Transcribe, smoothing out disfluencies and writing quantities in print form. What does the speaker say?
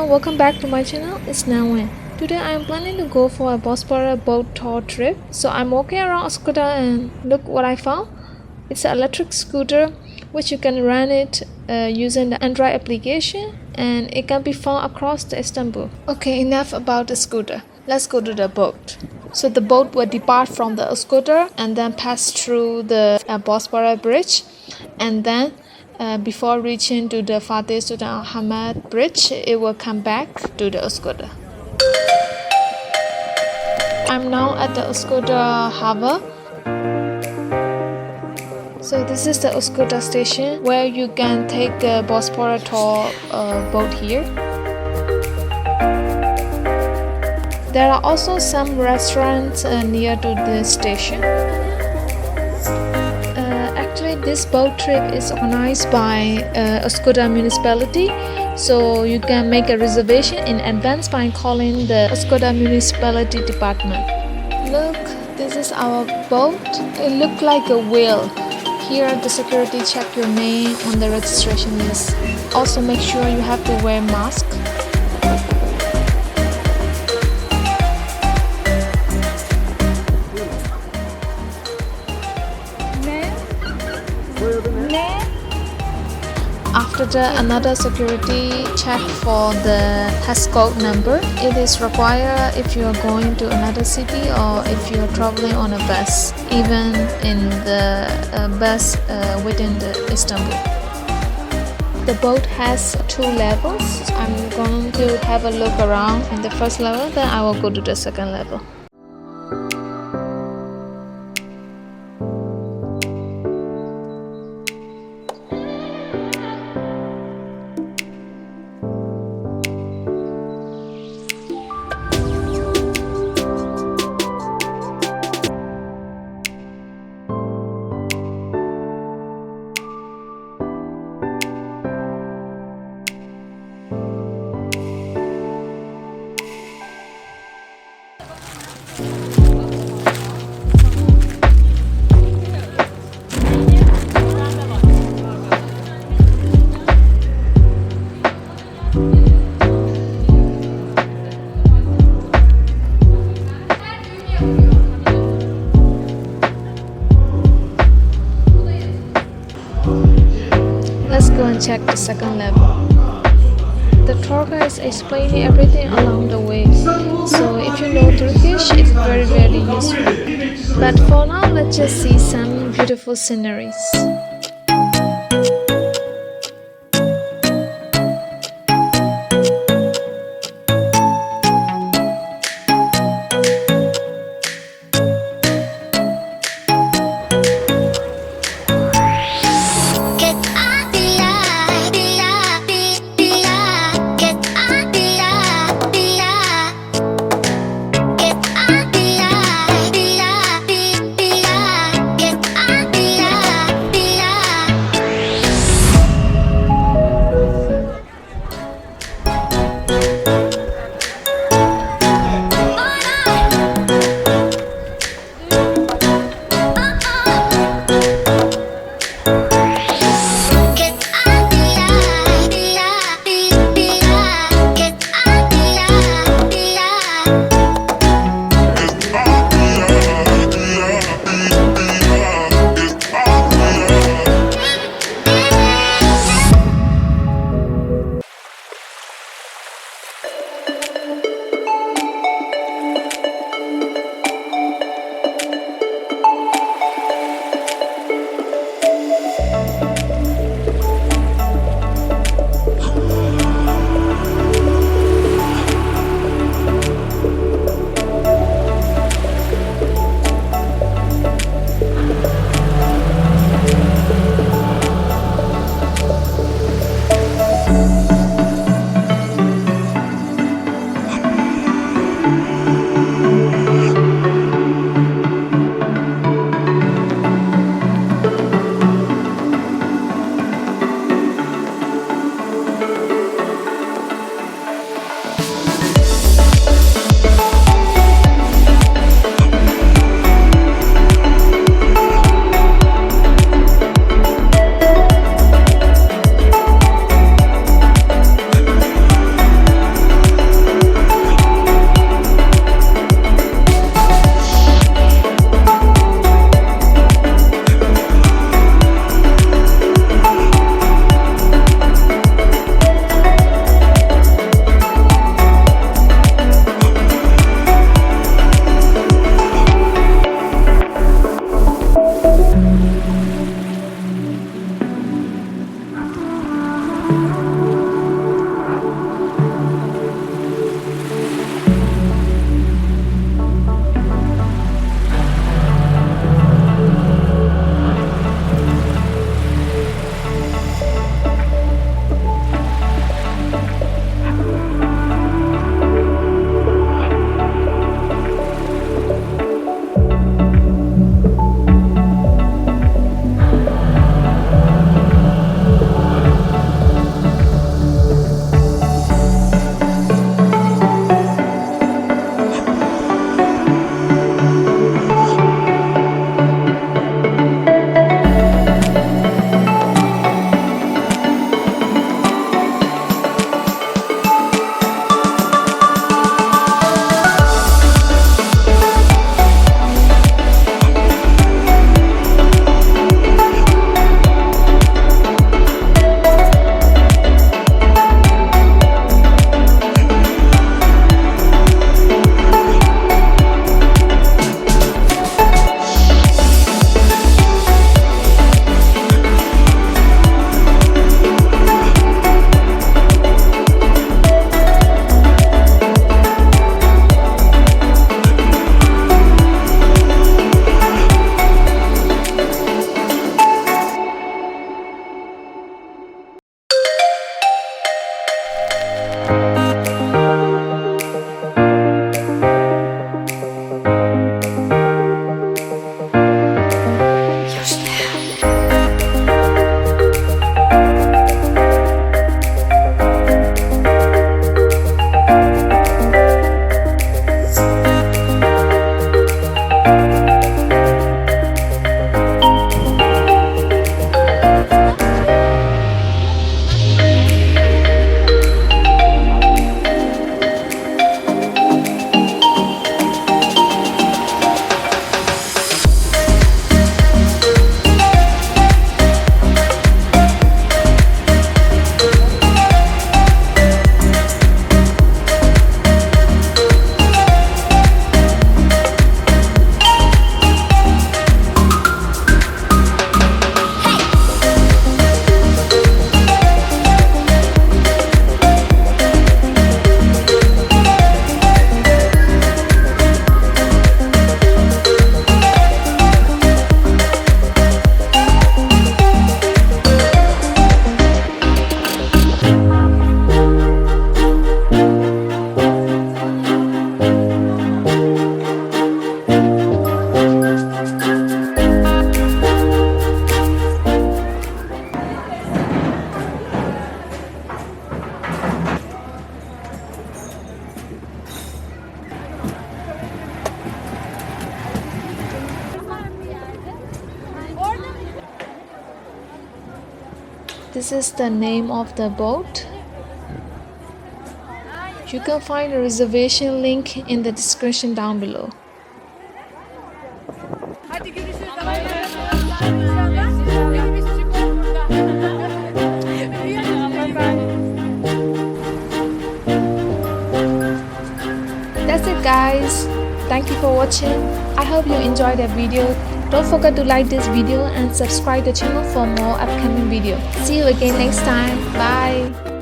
welcome back to my channel. It's Nawen. Today I am planning to go for a Bosphorus boat tour trip. So I'm walking around Üsküdar and look what I found. It's an electric scooter which you can rent it using the Android application, and it can be found across the Istanbul. Okay, enough about the scooter. Let's go to the boat. So the boat will depart from the scooter and then pass through the Bosphorus bridge, and then before reaching to the Fatih Sultan Ahmed bridge, it will come back to the scooter. I'm now at the scooter harbor. So this is the scooter station where you can take the Bosphorus Tour boat here. There are also some restaurants near to the station. Actually, this boat trip is organized by Üsküdar municipality, so you can make a reservation in advance by calling the Üsküdar municipality department. Look, this is our boat. It looks like a whale. Here, the security check your name on the registration list. Also, make sure you have to wear mask. After another security check for the passport number, it is required if you are going to another city or if you are traveling on a bus, even in the bus within the Istanbul. The boat has 2 levels. I'm going to have a look around in the first level, then I will go to the second level. Let's go and check the second level. The tour guide is explaining everything along the way, so if you know Turkish, it's very useful. But for now, let's just see some beautiful sceneries. This is the name of the boat. You can find a reservation link in the description down below. Hadi görüşürüz. That's it guys. Thank you for watching. I hope you enjoyed that video. Don't forget to like this video and subscribe the channel for more upcoming video. See you again next time. Bye.